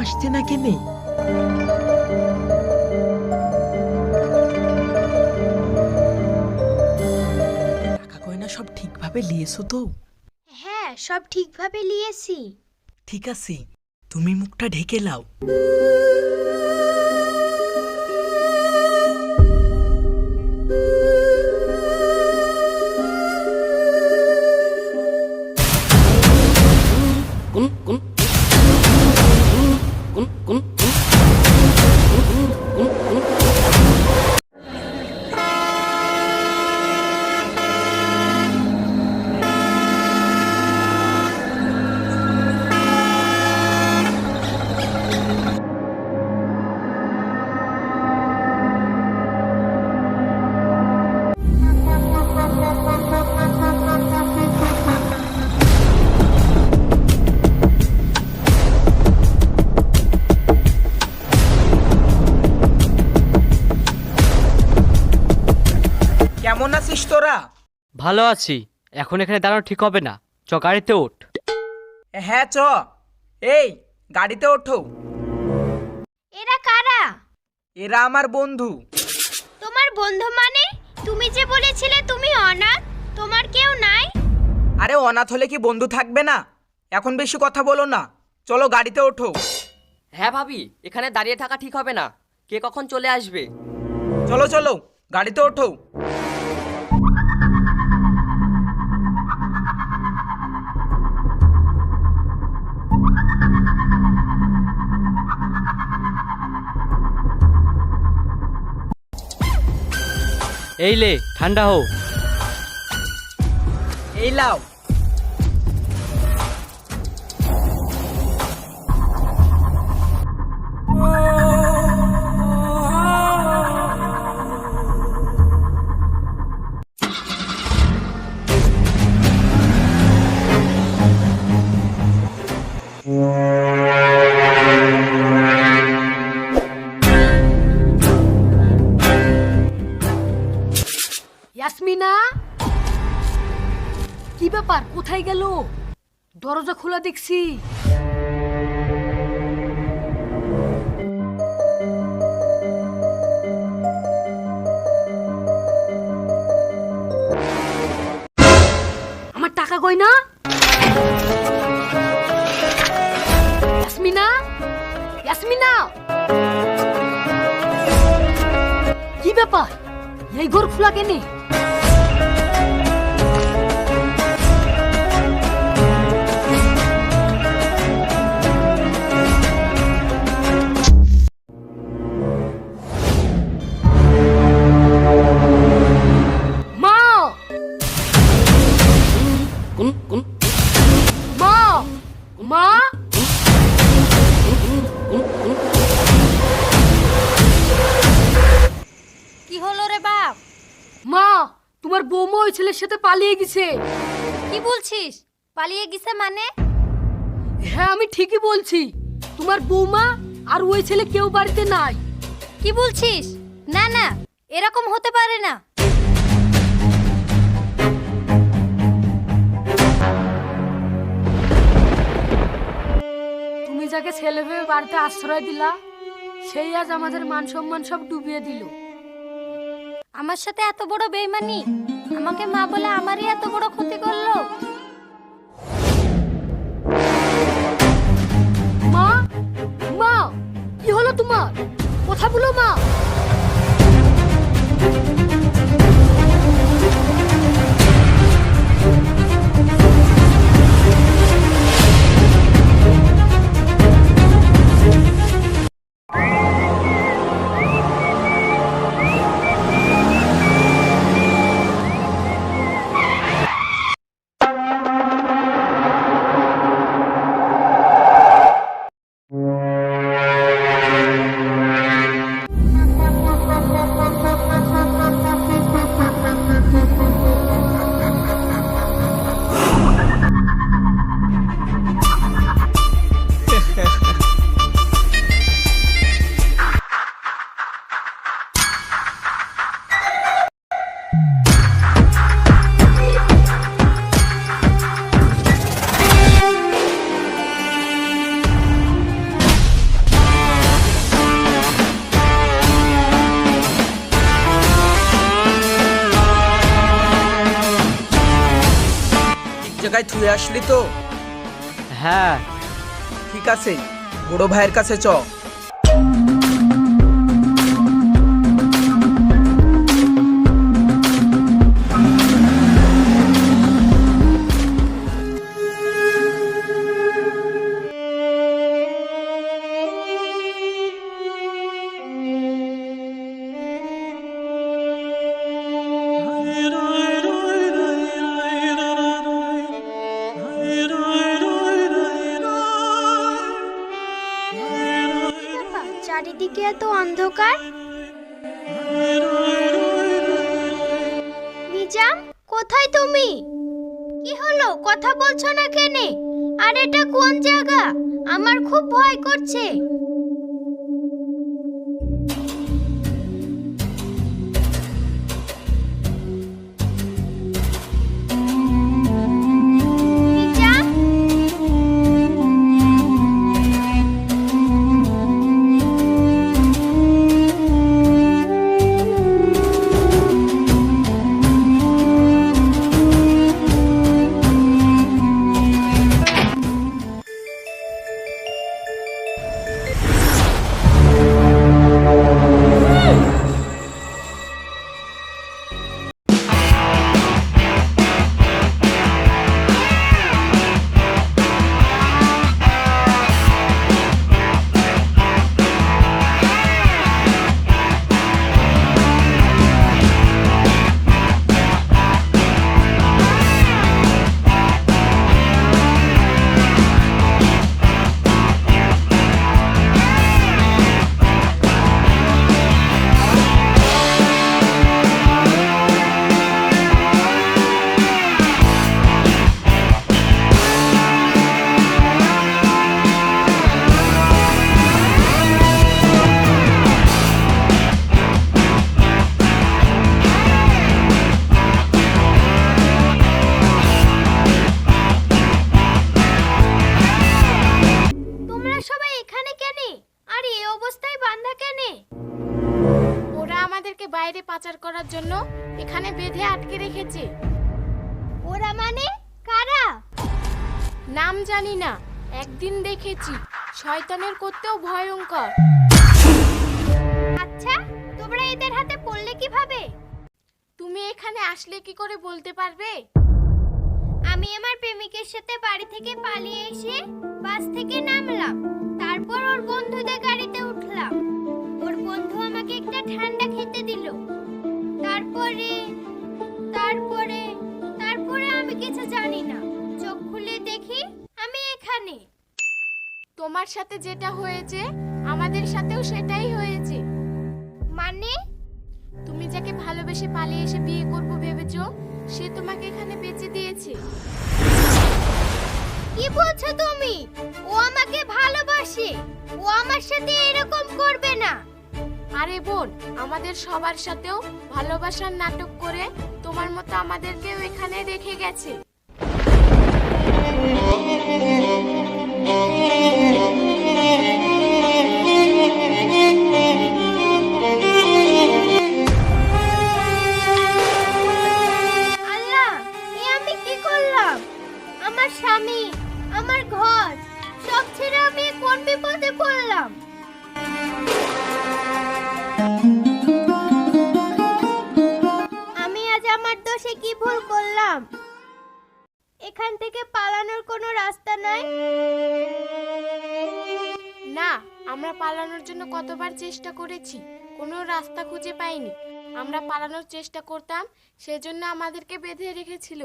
আসছে না কেনে? টাকা গয়না সব ঠিকভাবে লিয়েছো তো? হ্যাঁ, সব ঠিকভাবে লিয়েছি। ঠিক আছে, তুমি মুখটা ঢেকে লাও। কেমন আছিস তোরা? ভালো আছি। এখন এখানে দাঁড়ানো ঠিক হবে না, চ গাড়িতে ওঠ। হ্যাঁ চ, এই গাড়িতে ওঠো। এরা কারা? এরা আমার বন্ধু। তোমার বন্ধু মানে? তুমি যে বলেছিলে তুমি অনাথ, তোমার কেউ নাই? আরে অনাথ হলে কি বন্ধু থাকবে না? এখন বেশি কথা বলো না, চলো গাড়িতে ওঠো। হ্যাঁ ভাবি, এখানে দাঁড়িয়ে থাকা ঠিক হবে না, কে কখন চলে আসবে। চলো চলো গাড়িতে ওঠো। এই লে, ঠান্ডা হও। এই লাও। ইয়াসমিনা, কি ব্যাপার? কোথায় গেল? দরজা খোলা দেখছি। টাকা কই না? ইয়াসমিনা, ইয়াসমিনা, কি ব্যাপার? এই ঘর খোলা কেনে? মা, মা, মা, কি হলো রে বাপ? মা, তোমার বৌমা ওই ছেলের সাথে পালিয়ে গেছে। কি বলছিস? পালিয়ে গেছে মানে? হ্যাঁ, আমি ঠিকই বলছি। তোমার বৌমা আর ওই ছেলে কেউ বাড়িতে নাই। কি বলছিস? না না, এরকম হতে পারে না। তুমি যাকে ছেলে ভেবে বাড়িতে আশ্রয় দিলা, সেই আজ আমাদের মান সম্মান সব ডুবিয়ে দিল। আমার সাথে এত বড় বেইমানি, আমাকে মা বলে আমারই এত বড় ক্ষতি করলো। মা, মা, কি হলো তোমার? কথা বলো মা। জায়গায় থুয়ে আসলি তো? হ্যাঁ, ঠিক আছে, বড় ভাইয়ের কাছে চ। চারিদিকে এত অন্ধকার। নিজাম, কোথায় তুমি? কি হলো, কথা বলছো না কেন? আর এটা কোন জায়গা? আমার খুব ভয় করছে। নিজাম, বাইরে পাচার করার জন্য এখানে বেঁধে আটকে রেখেছে। ওরা মানে কারা? নাম জানি না, একদিন দেখেছি শয়তানের করতেও ভয়ঙ্কর। আচ্ছা, তোমরা এদের হাতে পড়লে কিভাবে? তুমি এখানে আসলে কি করে বলতে পারবে? আমি আমার প্রেমিকের সাথে বাড়ি থেকে পালিয়ে এসে বাস থেকে নামলাম। তারপর ওর বন্ধুদের গাড়িতে উঠলাম। ওর বন্ধু আমাকে একটা ঠান্ডা খেতে দিল। তারপরে তারপরে তারপরে আমি কিছু জানি না। চোখ খুলে দেখি আমি এখানে। তোমার সাথে যেটা হয়েছে আমাদের সাথেও সেটাই হয়েছে। মানে? তুমি যাকে ভালোবেসে পালিয়ে এসে বিয়ে করব ভেবেছো, সে তোমাকে এখানে বেঁচে দিয়েছে। কি বলছো তুমি? ও আমাকে ভালোবাসে। ও আমার সাথে এরকম করবে না। আরে বোন, আমাদের সবার সাথেও ভালোবাসার নাটক করে তোমার মতো আমাদেরকেও এখানে রেখে গেছে। আল্লাহ, এ আমি কি করলাম? আমার স্বামী, আমার ঘর সব ছেড়ে আমি কোন বিপদে পড়লাম? আমি আজ আমার দোষে কি ভুল করলাম? এখান থেকে পালানোর কোনো রাস্তা নাই? না, আমরা পালানোর জন্য কতবার চেষ্টা করেছি, কোনো রাস্তা খুঁজে পাইনি। আমরা পালানোর চেষ্টা করতাম, সেজন্য আমাদেরকে বেঁধে রেখেছিল।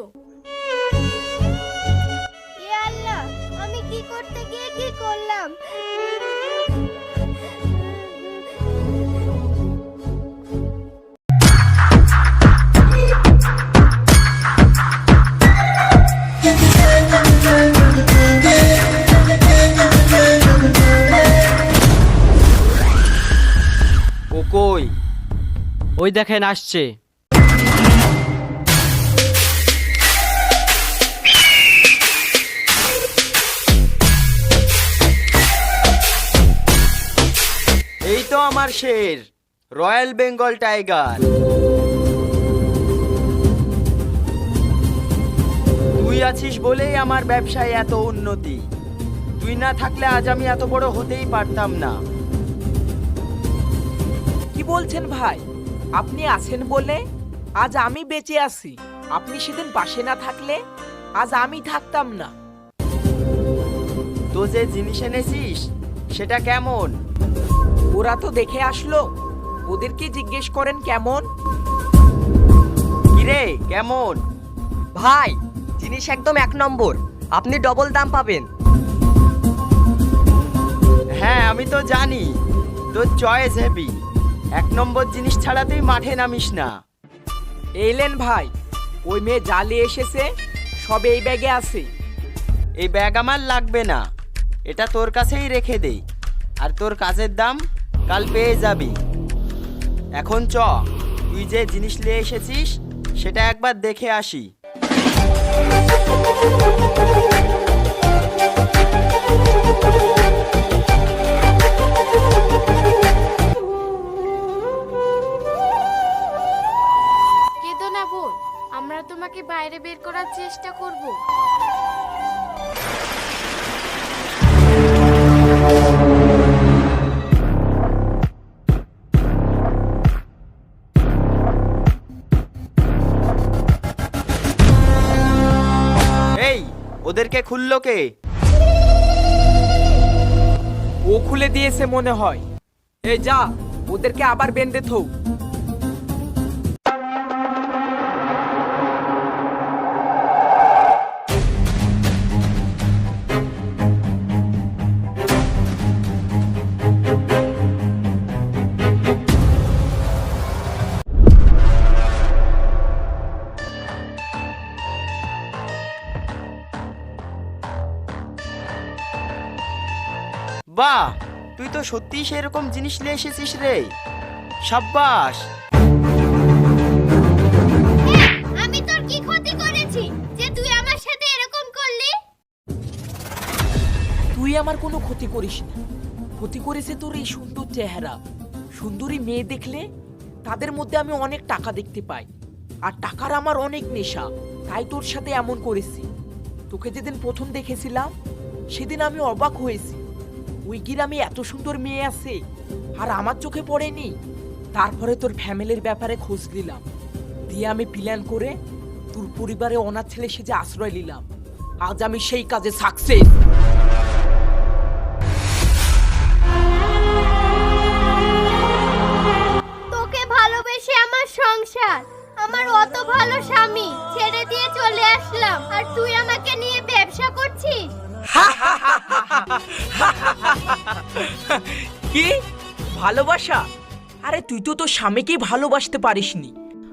এ আল্লাহ, আমি কি করতে গিয়ে কি করলাম? ও কই? ওই দেখেন আসছে। এই তো আমার শের, রয়্যাল বেঙ্গল টাইগার। তুই আছিস বলেই আমার ব্যবসায় এত উন্নতি। তুই না থাকলে আজ আমি এত বড় হতেই পারতাম না। কি বলছেন ভাই? আপনি আছেন বলে আজ আমি বেঁচে আছি। আপনি সেদিন পাশে না থাকলে আজ আমি থাকতাম না। তো যে জিনিস এনেছিস সেটা কেমন? ওরা তো দেখে আসলো, ওদেরকে জিজ্ঞেস করেন কেমন। কিরে কেমন? ভাই, জিনিস একদম এক নম্বর, আপনি ডবল দাম পাবেন। হ্যাঁ আমি তো জানি, তোর চয়েস হেভি। এক নম্বর জিনিস ছাড়া তুই মাঠে নামিস না। এইলেন ভাই, ওই মেয়ে জালে এসেছে, সব এই ব্যাগে আছে। এই ব্যাগ আমার লাগবে না, এটা তোর কাছেই রেখে দে। আর তোর কাজের দাম কাল পেয়ে যাবি। এখন চ, তুই যে জিনিস নিয়ে এসেছিস সেটা একবার দেখে আসি। কেঁদো না বোন, আমরা তোমাকে বাইরে বের করার চেষ্টা করব। এই, ওদেরকে খুললো কে? ও খুলে দিয়েছে মনে হয়। এই যা, ওদেরকে আবার বেঁধে থৌ। বাহ, তুই তো সত্যিই সেরকম জিনিস নিয়ে এসেছিস রে। সাব্বাস। আমি তোর কি ক্ষতি করেছি যে তুই আমার সাথে এরকম করলি? তুই আমার কোনো ক্ষতি করিস না। ক্ষতি করেছে তোর এই সুন্দর চেহারা। সুন্দরী মেয়ে দেখলে তাদের মধ্যে আমি অনেক টাকা দেখতে পাই, আর টাকার আমার অনেক নেশা, তাই তোর সাথে এমন করেছি। তোকে যেদিন প্রথম দেখেছিলাম সেদিন আমি অবাক হয়েছি। ওই গ্রামে এত সুন্দর মেয়ে আছে আর আমার চোখে পড়েনি। তারপরে তোর ফ্যামিলির ব্যাপারে খোঁজ নিলাম, দিয়ে আমি প্ল্যান করে তোর পরিবারে অনাথ ছেলে সেজে আশ্রয় নিলাম। আজ আমি সেই কাজে সাকসেস। তোকে ভালোবেসে আমার সংসার, আমার অত ভালো স্বামী ছেড়ে দিয়ে চলে আসলাম, আর তুই আমাকে নিয়ে ব্যবসা করছিস? কি ভালোবাসা? আরে তুই তো তোর স্বামীকেই ভালোবাসতে পারিসনি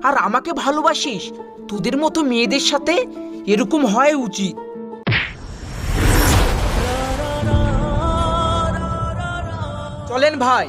আর আমাকে ভালোবাসিস। তোদের মতো মেয়েদের সাথে এরকম হয় উচিত। চলেন ভাই।